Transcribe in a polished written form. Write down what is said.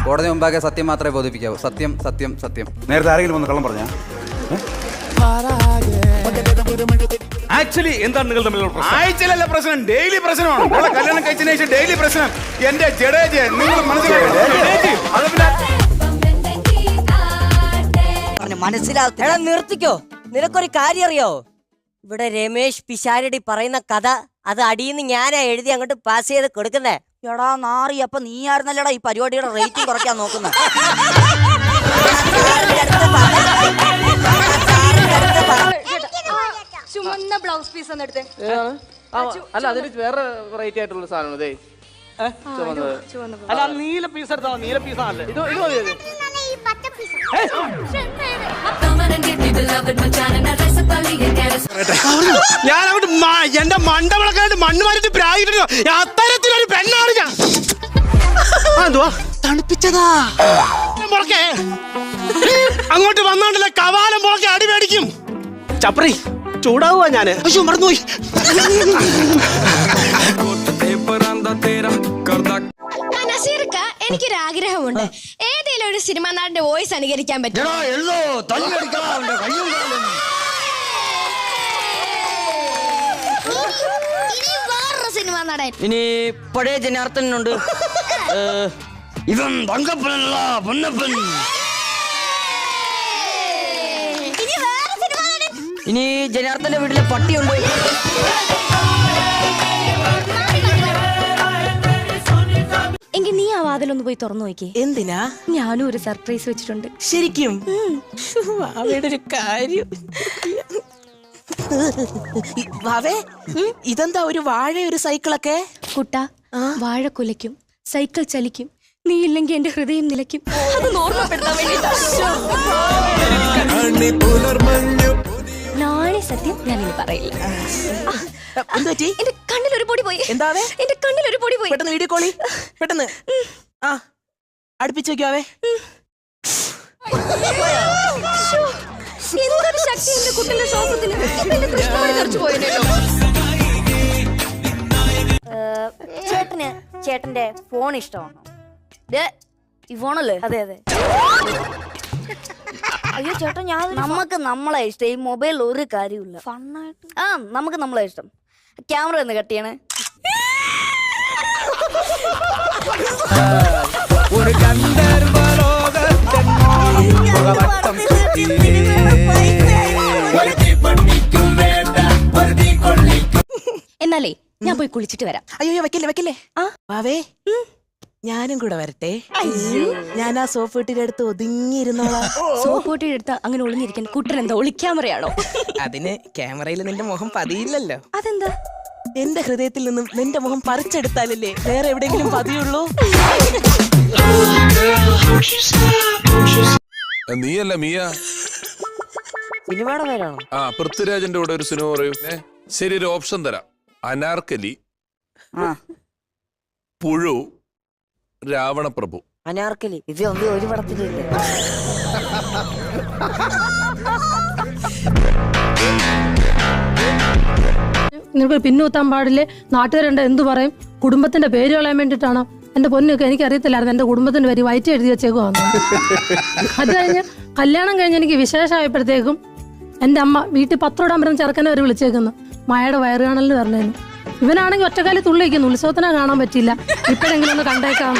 കോടതി മുമ്പാകെ സത്യം മാത്രമേ ബോധിപ്പിക്കാവൂ. സത്യം സത്യം സത്യം. നേരത്തെ ആരെങ്കിലും വന്ന് കള്ളം പറഞ്ഞ? ആക്ച്വലി എന്താണ് നിങ്ങൾ തമ്മിലുള്ള പ്രശ്നം? ആഴ്ചയിലല്ല പ്രശ്നം, ഡെയിലി പ്രശ്നമാണ്. അവളെ കല്യാണം കഴിച്ചതിന് ശേഷം ഡെയിലി പ്രശ്നം. എന്റെ ജഡേജ് നിങ്ങൾ മനസ്സിലാവും. നിർത്തിക്കോ. നിനക്കൊരു കാര്യം അറിയോ? ഇവിടെ രമേശ് പിഷാരടി പറയുന്ന കഥ അത് അടിയിന്ന് ഞാനാ എഴുതി അങ്ങോട്ട് പാസ് ചെയ്ത് കൊടുക്കുന്നേ. എടാ നാറി, അപ്പൊ നീ ആയിരുന്നല്ലടാ ഈ പരിപാടിയുടെ റേറ്റിംഗ് കുറയ്ക്കാൻ നോക്കുന്നത്. ചുമന്ന ബ്ലൗസ് പീസ് ഒന്ന് എടുത്തേ. അല്ല, അതിന് വേറെ വെറൈറ്റി ആയിട്ടുള്ള സാധനം ഇതേ. അല്ല, നീല പീസ് എടുത്താ. നീല പീസാണല്ലേ ഇത്? ഇത് മതി. ഞാൻ അങ്ങോട്ട് എന്റെ മണ്ടവിളക്കായിട്ട് മണ്ണ് മാറിട്ട് പ്രായിട്ടോ. അത്തരത്തിലൊരു പെണ്ണാണ് ഞാൻ. എന്തുവാ തണുപ്പിച്ചതാ മുളക്കെ അങ്ങോട്ട് വന്നോണ്ടല്ലേ കവാലം മുളക്കെ അടി മേടിക്കും. ചപ്രി ചൂടാവുക ഞാന്. അയ്യോ മറന്നുപോയി. എനിക്കൊരു ആഗ്രഹമുണ്ട്. ഏതെങ്കിലും ഒരു സിനിമാ നടന്റെ വോയിസ് അനുകരിക്കാൻ പറ്റും. വേറൊരു സിനിമാ നടൻ ഇനി പഴയ ജനാർദ്ദനുണ്ട്. ഇവൻ തങ്കപ്പനല്ല പൊന്നപ്പൻ. ഇനി ജനാർദ്ദന്റെ വീട്ടിലെ പട്ടിയുണ്ട്. എങ്കിൽ നീ ആ വാതിലൊന്ന് പോയി തുറന്നു നോക്കി. എന്തിനാ? ഞാനും ഒരു സർപ്രൈസ് വെച്ചിട്ടുണ്ട്. ശരിക്കും? അവയുടെ ഒരു കാര്യം. വാവേ, ഇതെന്താ ഒരു വാഴ ഒരു സൈക്കിളൊക്കെ? കുട്ട, വാഴ കുലയ്ക്കും, സൈക്കിൾ ചലിക്കും, നീ ഇല്ലെങ്കിൽ എന്റെ ഹൃദയം നിലയ്ക്കും. അത് ഓർമ്മപ്പെടുത്താൻ വേണ്ടിട്ടാ. നാളെ സത്യം ഞാൻ ഇനി പറയില്ല. എന്റെ കണ്ണിൽ ഒരു പൊടി പോയി. എന്താ? എന്റെ കണ്ണിൽ ഒരു പൊടി പോയി. പെട്ടെന്ന് വീഡിയോ കോളി. പെട്ടെന്ന് അടുപ്പിച്ച് വെക്കാവേ. എന്തൊരു ശക്തി എന്റെ കുട്ടിന്റെ ശ്വാസത്തിന്. എന്റെ കൃഷ്ണമണി തെറിച്ചു പോയല്ലോ. ചേട്ടന് ചേട്ടന്റെ ഫോൺ ഇഷ്ടമാണോ? ഈ ഫോണല്ലേ? അതെ അതെ. അയ്യോ ചേട്ടാ, ഞാൻ നമുക്ക് നമ്മളെ ഇഷ്ടം. ഈ മൊബൈൽ ഒരു കാര്യമില്ല. ഫണ്ണായിട്ട് നമുക്ക് നമ്മളെ ഇഷ്ടം. ക്യാമറ ഒന്ന് കട്ട് ചെയ്യണേ. എന്നാലേ ഞാൻ പോയി കുളിച്ചിട്ട് വരാം. അയ്യോ വെക്കില്ലേ വെക്കില്ലേ. വാവേ, ഞാനും കൂടെ വരട്ടെ. ഞാൻ ആ സോപ്പ് വീട്ടിന്റെ അടുത്ത് ഒതുങ്ങിയിരുന്നോളാം. സോപ്പ് വീട്ടിന്റെ അടുത്ത് അങ്ങനെ ഒളിഞ്ഞിരിക്കാൻ കുട്ടൻ എന്താ ഒളിക്യാമറയാണോ? അതിന് ക്യാമറയിൽ നിന്റെ മുഖം പതിയില്ലല്ലോ. അതെന്താ? എന്റെ ഹൃദയത്തിൽ നിന്നും നിന്റെ മുഖം പറിച്ചെടുത്താലല്ലേ വേറെ എവിടെയെങ്കിലും പതിയുള്ളൂ. നീയല്ല മിയ? സിനിമയുടെ പേരാണോ? ആ, പൃഥ്വിരാജിന്റെ കൂടെ ഒരു സിനിമ പറയൂ. ശരി, ഒരു ഓപ്ഷൻ തരാം. അനാർക്കലി, പുഴു, രാവണപ്രഭു. അനാർക്കലി. ഇത് ഒരു പടത്തിലില്ലേ? നിങ്ങൾക്ക് പിന്നൂത്താൻ പാടില്ലേ? നാട്ടുകാരുണ്ട് എന്തു പറയും? കുടുംബത്തിന്റെ പേര് കളയാൻ വേണ്ടിയിട്ടാണോ? എന്റെ പൊന്നൊക്കെ എനിക്ക് അറിയത്തില്ലായിരുന്നു എന്റെ കുടുംബത്തിന്റെ പേര് വയറ്റി എഴുതി വെച്ചേക്കുവാന്ന്. അത് കഴിഞ്ഞ് കല്യാണം കഴിഞ്ഞ് എനിക്ക് വിശേഷമായപ്പോഴത്തേക്കും എന്റെ അമ്മ വീട്ടിൽ പത്രോടാൻ പറഞ്ഞ ചെറുക്കനെ വരെ വിളിച്ചേക്കുന്നു. മായയുടെ വയറുകാണലിന് പറഞ്ഞേന്. ഇവനാണെങ്കിൽ ഒറ്റക്കാലി തുള്ളിക്കുന്നു. ഉത്സവത്തിനെ കാണാൻ പറ്റില്ല. ഇപ്പോഴെങ്കിലും ഒന്ന് കണ്ടേക്കാം.